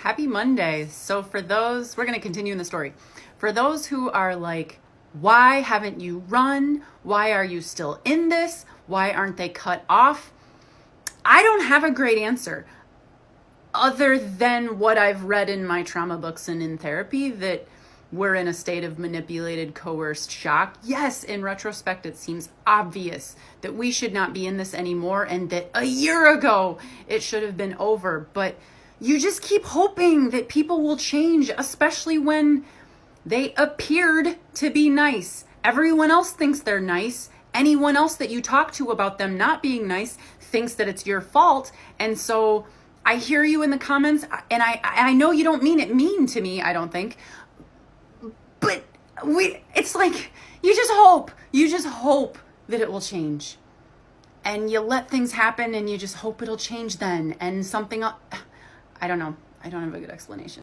Happy Monday. So for those, we're going to continue in the story. For those who are like, why haven't you run? Why are you still in this? Why aren't they cut off? I don't have a great answer other than what I've read in my trauma books and in therapy, that we're in a state of manipulated, coerced shock. Yes, in retrospect, it seems obvious that we should not be in this anymore and that a year ago it should have been over. But you just keep hoping that people will change, especially when they appeared to be nice. Everyone else thinks they're nice. Anyone else that you talk to about them not being nice thinks that it's your fault. And so I hear you in the comments, and I know you don't mean it mean to me, I don't think. But it's like, you just hope that it will change. And you let things happen and you just hope it'll change then. And something else, I don't know. I don't have a good explanation.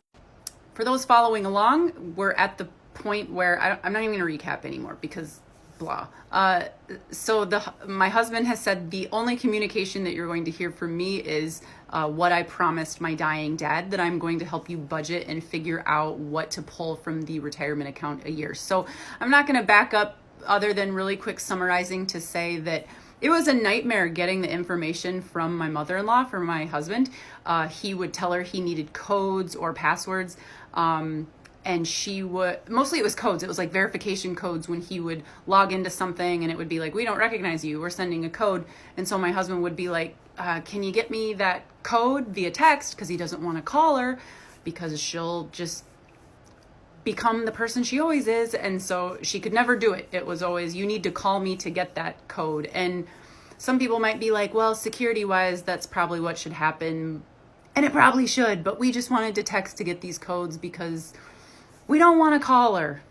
For those following along, we're at the point where I'm not even going to recap anymore because blah. So my husband has said the only communication that you're going to hear from me is what I promised my dying dad, that I'm going to help you budget and figure out what to pull from the retirement account a year. So I'm not going to back up other than really quick summarizing to say that it was a nightmare getting the information from my mother-in-law, from my husband. He would tell her he needed codes or passwords. And she would, mostly it was codes. It was like verification codes when he would log into something and it would be like, we don't recognize you, we're sending a code. And so my husband would be like, can you get me that code via text? Because he doesn't want to call her because she'll just become the person she always is. And so she could never do it. It was always, you need to call me to get that code. And some people might be like, well, security wise, that's probably what should happen. And it probably should, but we just wanted to text to get these codes because we don't want to call her.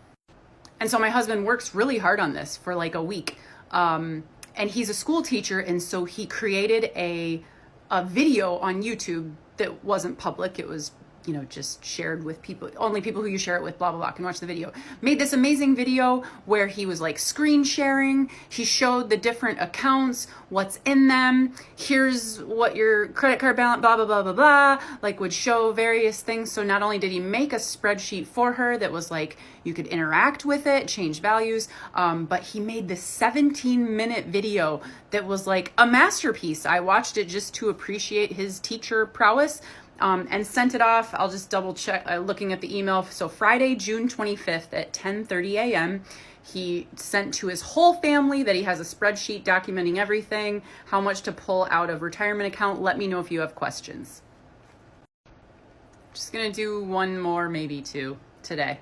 And so my husband works really hard on this for like a week. And he's a school teacher. And so he created a video on YouTube that wasn't public. It was, just shared with people, only people who you share it with, blah, blah, blah, can watch the video. Made this amazing video where he was like screen sharing. He showed the different accounts, what's in them. Here's what your credit card balance, blah, blah, blah, blah, blah, like would show various things. So not only did he make a spreadsheet for her that was like, you could interact with it, change values, but he made this 17-minute video that was like a masterpiece. I watched it just to appreciate his teacher prowess. And sent it off. I'll just double check looking at the email. So Friday, June 25th at 10:30 a.m. he sent to his whole family that he has a spreadsheet documenting everything, how much to pull out of retirement account. Let me know if you have questions. Just gonna do one more, maybe two today.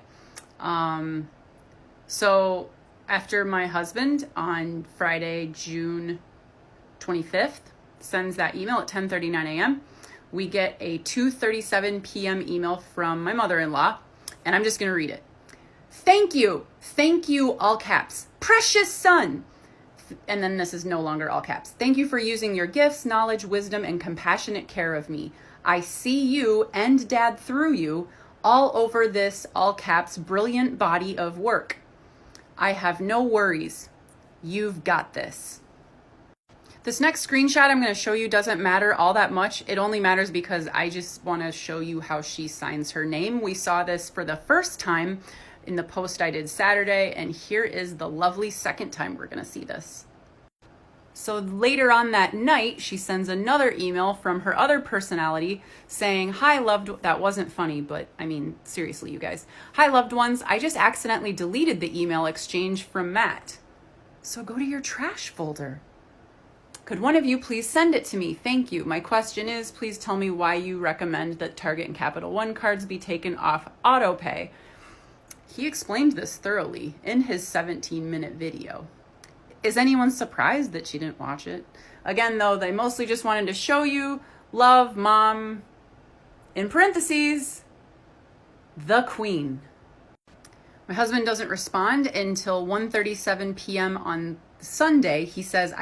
So after my husband on Friday, June 25th sends that email at 10:39 a.m., we get a 2:37 p.m. email from my mother-in-law, and I'm just going to read it. Thank you, all caps, precious son. And then this is no longer all caps. Thank you for using your gifts, knowledge, wisdom, and compassionate care of me. I see you and dad through you all over this, all caps, brilliant body of work. I have no worries. You've got this. This next screenshot I'm going to show you doesn't matter all that much. It only matters because I just want to show you how she signs her name. We saw this for the first time in the post I did Saturday, and here is the lovely second time we're going to see this. So later on that night, she sends another email from her other personality saying, hi, loved, that wasn't funny, but I mean, seriously, you guys. Hi, loved ones. I just accidentally deleted the email exchange from Matt. So go to your trash folder. Could one of you please send it to me? Thank you. My question is, please tell me why you recommend that Target and Capital One cards be taken off auto pay. He explained this thoroughly in his 17-minute video. Is anyone surprised that she didn't watch it? Again, though, they mostly just wanted to show you love, mom, in parentheses, the queen. My husband doesn't respond until 1:37 p.m. on Sunday. He says,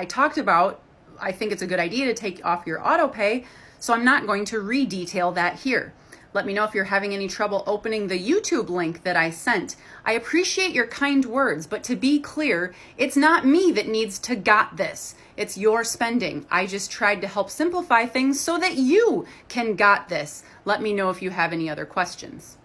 I think it's a good idea to take off your auto pay, so I'm not going to re-detail that here. Let me know if you're having any trouble opening the YouTube link that I sent. I appreciate your kind words, but to be clear, it's not me that needs to got this. It's your spending. I just tried to help simplify things so that you can got this. Let me know if you have any other questions.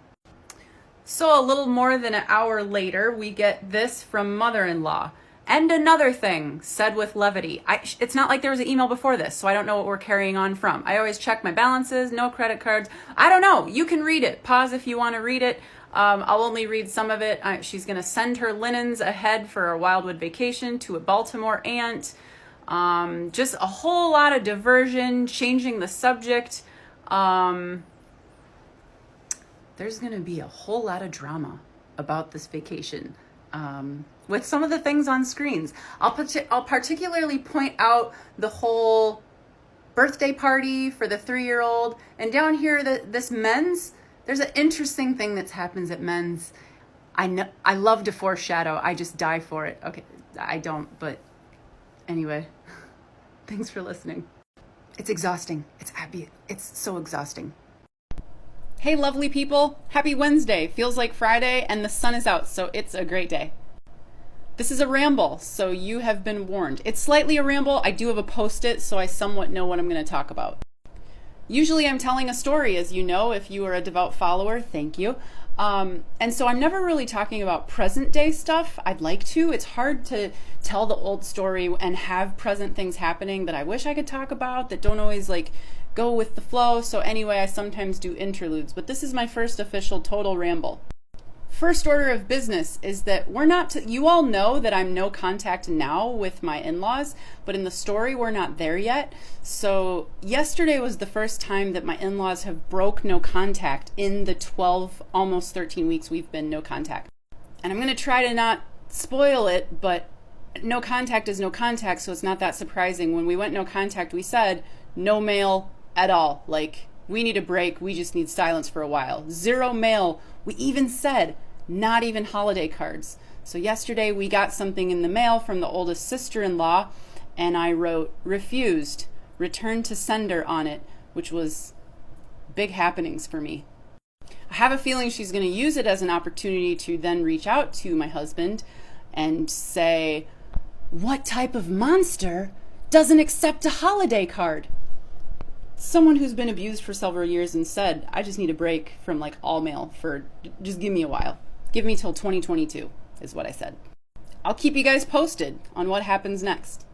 So a little more than an hour later, we get this from mother-in-law. And another thing, said with levity. It's not like there was an email before this, so I don't know what we're carrying on from. I always check my balances, no credit cards. I don't know. You can read it. Pause if you want to read it. I'll only read some of it. She's going to send her linens ahead for a Wildwood vacation to a Baltimore aunt. Just a whole lot of diversion, changing the subject. There's going to be a whole lot of drama about this vacation. With some of the things on screens. I'll particularly point out the whole birthday party for the 3-year-old. And down here, this men's, there's an interesting thing that happens at men's. I know, I love to foreshadow. I just die for it. Okay, I don't, but anyway, thanks for listening. It's exhausting. It's so exhausting. Hey, lovely people. Happy Wednesday. Feels like Friday and the sun is out, so it's a great day. This is a ramble, so you have been warned. It's slightly a ramble. I do have a post-it, so I somewhat know what I'm going to talk about. Usually I'm telling a story, as you know, if you are a devout follower, thank you. And so I'm never really talking about present day stuff. I'd like to. It's hard to tell the old story and have present things happening that I wish I could talk about that don't always like go with the flow. So anyway, I sometimes do interludes, but this is my first official total ramble. First order of business is that you all know that I'm no contact now with my in-laws, but in the story, we're not there yet. So yesterday was the first time that my in-laws have broke no contact in the 12, almost 13 weeks we've been no contact. And I'm going to try to not spoil it, but no contact is no contact, so it's not that surprising. When we went no contact, we said no mail at all. Like, we need a break. We just need silence for a while. Zero mail. We even said not even holiday cards. So yesterday we got something in the mail from the oldest sister-in-law, and I wrote refused, return to sender on it, which was big happenings for me. I have a feeling she's going to use it as an opportunity to then reach out to my husband and say, what type of monster doesn't accept a holiday card? Someone who's been abused for several years and said, I just need a break from like all mail for, just give me a while. Give me till 2022 is what I said. I'll keep you guys posted on what happens next.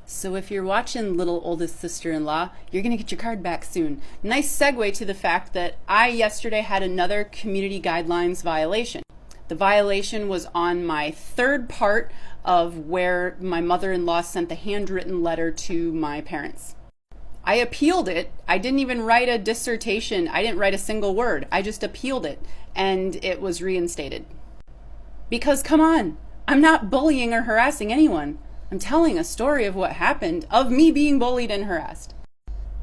So if you're watching Little Oldest Sister-in-Law, you're going to get your card back soon. Nice segue to the fact that I yesterday had another community guidelines violation. The violation was on my third part of where my mother-in-law sent the handwritten letter to my parents. I appealed it. I didn't even write a dissertation. I didn't write a single word. I just appealed it, and it was reinstated. Because come on, I'm not bullying or harassing anyone. I'm telling a story of what happened, of me being bullied and harassed.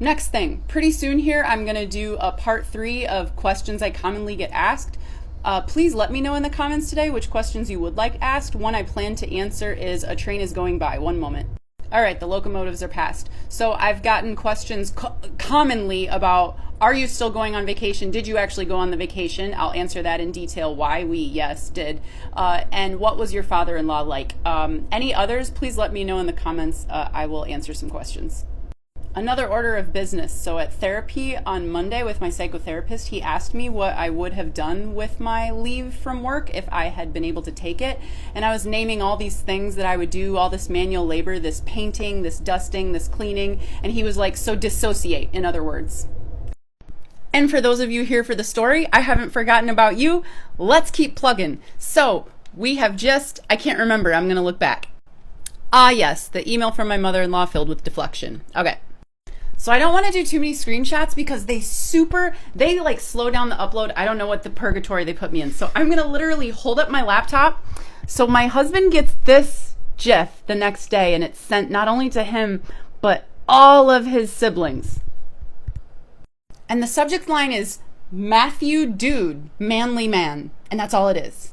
Next thing, pretty soon here, I'm going to do a part 3 of questions I commonly get asked. Please let me know in the comments today which questions you would like asked. One I plan to answer is a train is going by. One moment. All right, the locomotives are past. So I've gotten questions commonly about, are you still going on vacation? Did you actually go on the vacation? I'll answer that in detail, why we, yes, did. And what was your father-in-law like? Any others, please let me know in the comments. I will answer some questions. Another order of business. So at therapy on Monday with my psychotherapist, he asked me what I would have done with my leave from work if I had been able to take it. And I was naming all these things that I would do, all this manual labor, this painting, this dusting, this cleaning. And he was like, so dissociate, in other words. And for those of you here for the story, I haven't forgotten about you. Let's keep plugging. So we have just, I can't remember, I'm going to look back. Ah, yes, the email from my mother-in-law filled with deflection. Okay. So I don't want to do too many screenshots because they like slow down the upload. I don't know what the purgatory they put me in. So I'm going to literally hold up my laptop. So my husband gets this GIF the next day, and it's sent not only to him, but all of his siblings. And the subject line is Matthew Dude, manly man. And that's all it is.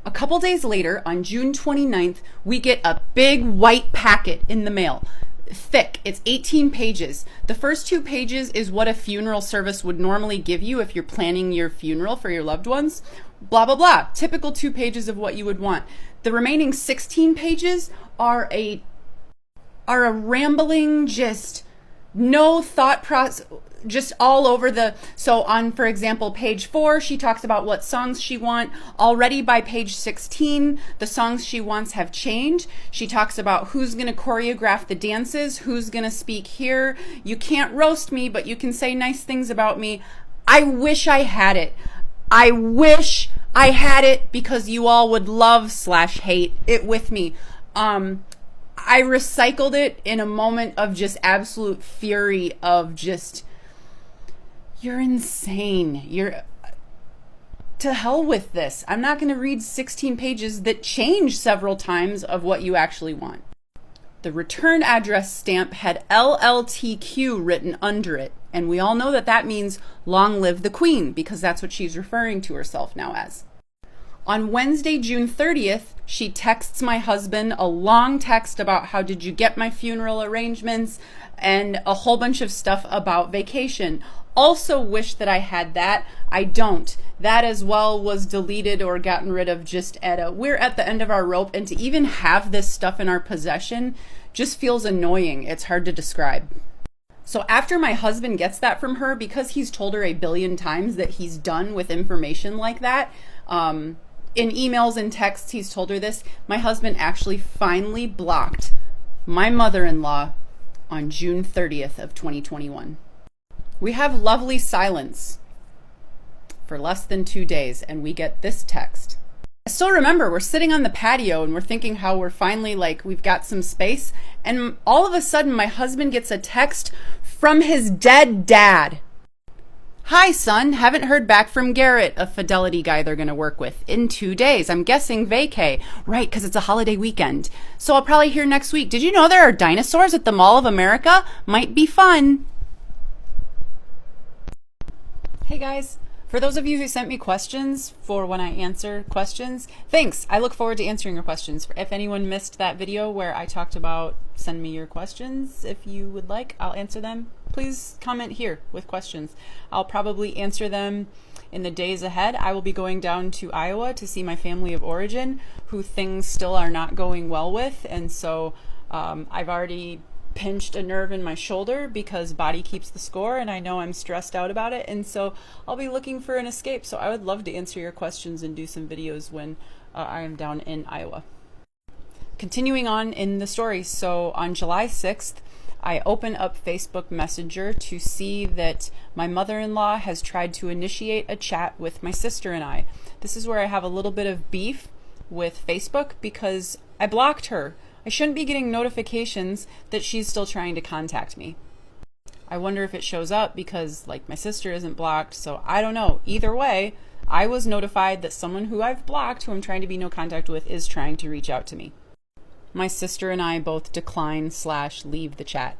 A couple days later, on June 29th, we get a big white packet in the mail. thick. It's 18 pages. The first 2 pages is what a funeral service would normally give you if you're planning your funeral for your loved ones. Blah, blah, blah. Typical 2 pages of what you would want. The remaining 16 pages are a rambling, just no thought process, just all over the, so on, for example, page 4, she talks about what songs she wants. Already by page 16, the songs she wants have changed. She talks about who's going to choreograph the dances, who's going to speak here. You can't roast me, but you can say nice things about me. I wish I had it. I wish I had it because you all would love/hate it with me. I recycled it in a moment of just absolute fury of just, you're insane. You're, to hell with this. I'm not going to read 16 pages that change several times of what you actually want. The return address stamp had LLTQ written under it. And we all know that that means long live the Queen, because that's what she's referring to herself now as. On Wednesday, June 30th, she texts my husband a long text about how did you get my funeral arrangements and a whole bunch of stuff about vacation. Also wish that I had that. I don't. That as well was deleted or gotten rid of just we're at the end of our rope, and to even have this stuff in our possession just feels annoying. It's hard to describe. So after my husband gets that from her, because he's told her a billion times that he's done with information like that, in emails and texts, he's told her this. My husband actually finally blocked my mother-in-law on June 30th of 2021. We have lovely silence for less than 2 days, and we get this text. I still remember we're sitting on the patio and we're thinking how we're finally we've got some space. And all of a sudden my husband gets a text from his dead dad. Hi, son. Haven't heard back from Garrett, a Fidelity guy they're going to work with, in 2 days. I'm guessing vacay. Right, because it's a holiday weekend. So I'll probably hear next week. Did you know there are dinosaurs at the Mall of America? Might be fun. Hey, guys. For those of you who sent me questions for when I answer questions, thanks. I look forward to answering your questions. If anyone missed that video where I talked about send me your questions, if you would like, I'll answer them. Please comment here with questions. I'll probably answer them in the days ahead. I will be going down to Iowa to see my family of origin, who things still are not going well with. And so I've already pinched a nerve in my shoulder because body keeps the score, and I know I'm stressed out about it, and so I'll be looking for an escape. So I would love to answer your questions and do some videos when I am down in Iowa. Continuing on in the story, so on July 6th, I open up Facebook Messenger to see that my mother-in-law has tried to initiate a chat with my sister and I. This is where I have a little bit of beef with Facebook because I blocked her. I shouldn't be getting notifications that she's still trying to contact me. I wonder if it shows up because my sister isn't blocked, so I don't know. Either way, I was notified that someone who I've blocked, who I'm trying to be no contact with, is trying to reach out to me. My sister and I both decline/leave the chat.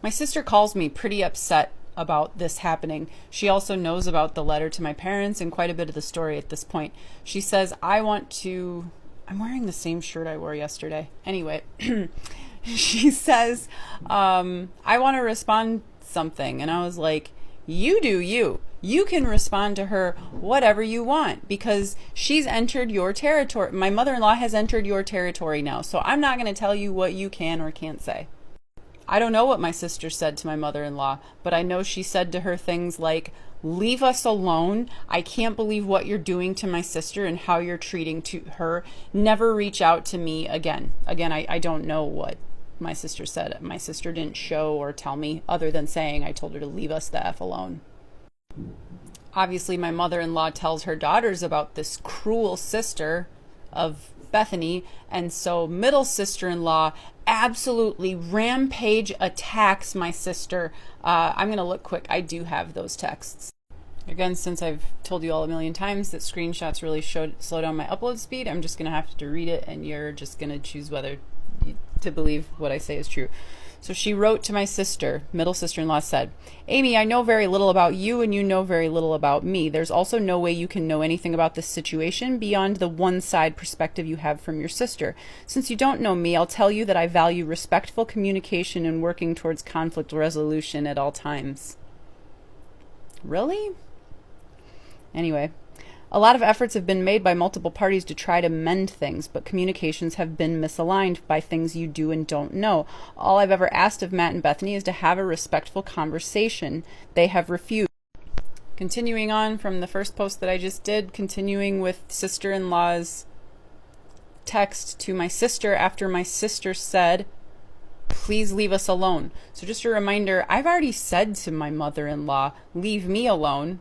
My sister calls me pretty upset about this happening. She also knows about the letter to my parents and quite a bit of the story at this point. She says, I'm wearing the same shirt I wore yesterday. Anyway, she says, I want to respond something. And I was like, you do you. You can respond to her whatever you want because she's entered your territory. My mother-in-law has entered your territory now. So I'm not going to tell you what you can or can't say. I don't know what my sister said to my mother-in-law, but I know she said to her things like, leave us alone. I can't believe what you're doing to my sister and how you're treating to her. Never reach out to me again. Again, I don't know what my sister said. My sister didn't show or tell me other than saying I told her to leave us the F alone. Obviously, my mother-in-law tells her daughters about this cruel sister of Bethany, and so middle sister-in-law absolutely rampage attacks my sister. I'm going to look quick. I do have those texts. Again, since I've told you all a million times that screenshots really slow down my upload speed, I'm just going to have to read it, and you're just going to choose whether to believe what I say is true. So she wrote to my sister, middle sister-in-law said, Amy, I know very little about you and you know very little about me. There's also no way you can know anything about this situation beyond the one-side perspective you have from your sister. Since you don't know me, I'll tell you that I value respectful communication and working towards conflict resolution at all times. Really? Anyway, a lot of efforts have been made by multiple parties to try to mend things, but communications have been misaligned by things you do and don't know. All I've ever asked of Matt and Bethany is to have a respectful conversation. They have refused. Continuing on from the first post that I just did, continuing with sister-in-law's text to my sister after my sister said, please leave us alone. So just a reminder, I've already said to my mother-in-law, leave me alone,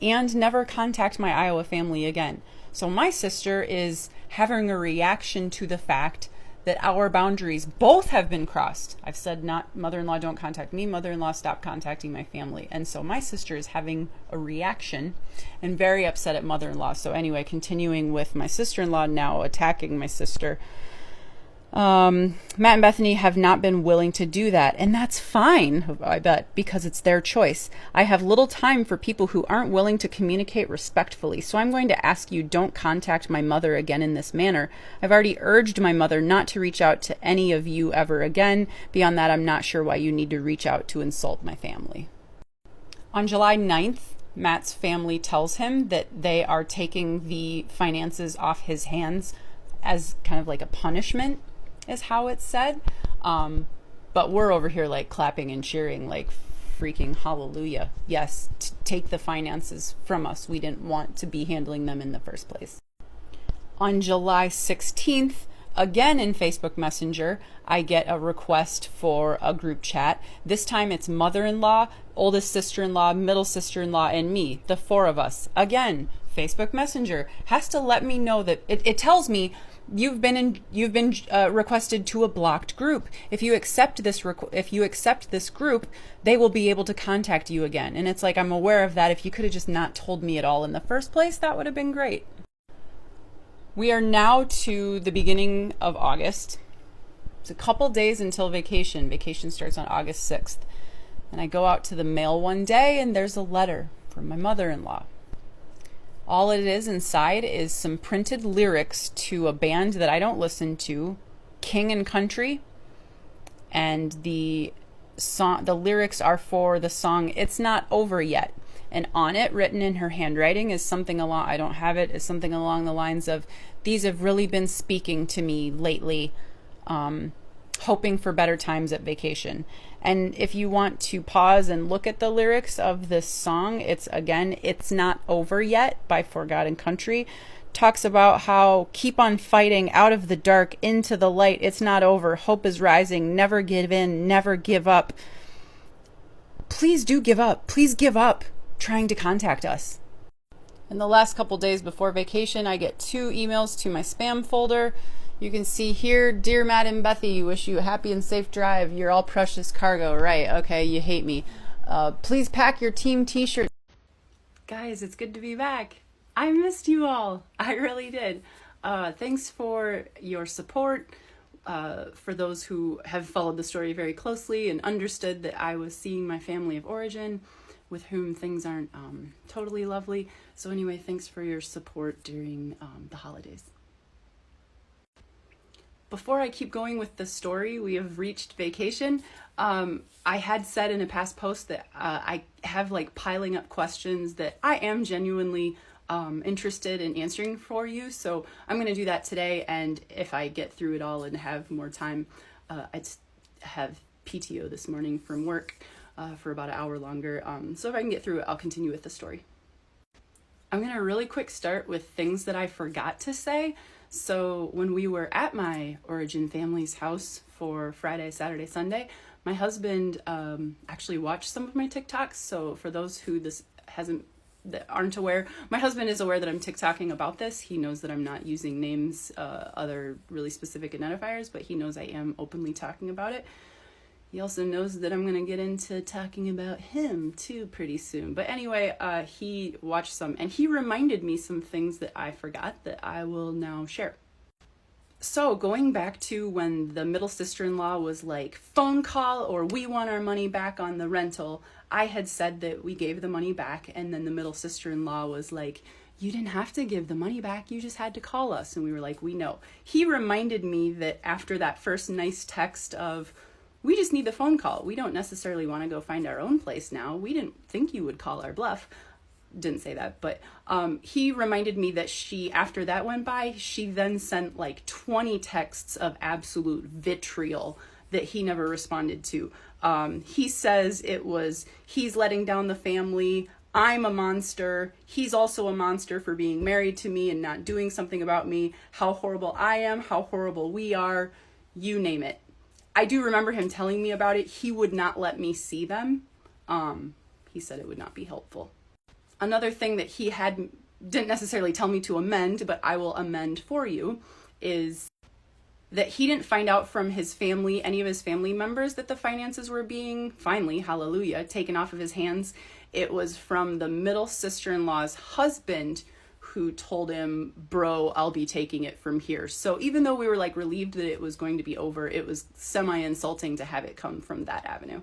and never contact my Iowa family again. So my sister is having a reaction to the fact that our boundaries both have been crossed. I've said, not mother-in-law, don't contact me, mother-in-law, stop contacting my family. And so my sister is having a reaction and very upset at mother-in-law. So anyway, continuing with my sister-in-law now attacking my sister. Matt and Bethany have not been willing to do that, and that's fine, I bet, because it's their choice. I have little time for people who aren't willing to communicate respectfully, so I'm going to ask you, don't contact my mother again in this manner. I've already urged my mother not to reach out to any of you ever again. Beyond that, I'm not sure why you need to reach out to insult my family. On July 9th, Matt's family tells him that they are taking the finances off his hands as kind of like a punishment, is how it's said. But we're over here like clapping and cheering like freaking hallelujah. Yes, take the finances from us. We didn't want to be handling them in the first place. On July 16th, again in Facebook Messenger, I get a request for a group chat. This time it's mother-in-law, oldest sister-in-law, middle sister-in-law, and me, the four of us. Again, Facebook Messenger has to let me know that it tells me you've been requested to a blocked group. If you accept this group, they will be able to contact you again. And it's like, I'm aware of that. If you could have just not told me at all in the first place, that would have been great. We are now to the beginning of August. It's a couple days until vacation. Vacation starts on August 6th. And I go out to the mail one day and there's a letter from my mother-in-law. All it is inside is some printed lyrics to a band that I don't listen to, King and Country. And the lyrics are for the song It's Not Over Yet. And on it, written in her handwriting, is something along, I don't have it, is something along the lines of, these have really been speaking to me lately, hoping for better times at vacation. And if you want to pause and look at the lyrics of this song, it's Not Over Yet by Forgotten Country. Talks about how keep on fighting out of the dark into the light. It's not over. Hope is rising. Never give in. Never give up. Please do give up. Please give up trying to contact us. In the last couple days before vacation, I get 2 emails to my spam folder. You can see here, Dear Matt and Bethy, wish you a happy and safe drive. You're all precious cargo. Right, okay, you hate me. Please pack your team t-shirt. Guys, it's good to be back. I missed you all. I really did. Thanks for your support. For those who have followed the story very closely and understood that I was seeing my family of origin with whom things aren't totally lovely. So anyway, thanks for your support during the holidays. Before I keep going with the story, we have reached vacation. I had said in a past post that I have like piling up questions that I am genuinely interested in answering for you. So I'm going to do that today. And if I get through it all and have more time, I have PTO this morning from work for about an hour longer. So if I can get through it, I'll continue with the story. I'm going to really quick start with things that I forgot to say. So when we were at my origin family's house for Friday, Saturday, Sunday, my husband actually watched some of my TikToks. So for those who that aren't aware, my husband is aware that I'm TikToking about this. He knows that I'm not using names, other really specific identifiers, but he knows I am openly talking about it. He also knows that I'm going to get into talking about him too pretty soon. But anyway, he watched some and he reminded me some things that I forgot that I will now share. So going back to when the middle sister-in-law was like, phone call or we want our money back on the rental, I had said that we gave the money back, and then the middle sister-in-law was like, you didn't have to give the money back, you just had to call us. And we were like, we know. He reminded me that after that first nice text of, we just need the phone call, we don't necessarily want to go find our own place now, we didn't think you would call our bluff. Didn't say that, but he reminded me that after that went by, she then sent like 20 texts of absolute vitriol that he never responded to. He says it was, he's letting down the family, I'm a monster, he's also a monster for being married to me and not doing something about me, how horrible I am, how horrible we are, you name it. I do remember him telling me about it. He would not let me see them. He said it would not be helpful. Another thing that he didn't necessarily tell me to amend, but I will amend for you, is that he didn't find out from his family, any of his family members, that the finances were being, finally, hallelujah, taken off of his hands. It was from the middle sister-in-law's husband who told him, bro, I'll be taking it from here. So even though we were like relieved that it was going to be over, it was semi-insulting to have it come from that avenue.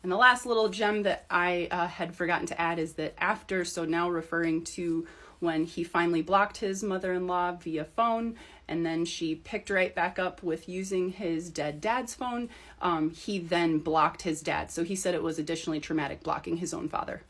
And the last little gem that I had forgotten to add is that after, so now referring to when he finally blocked his mother-in-law via phone, and then she picked right back up with using his dead dad's phone, he then blocked his dad. So he said it was additionally traumatic blocking his own father.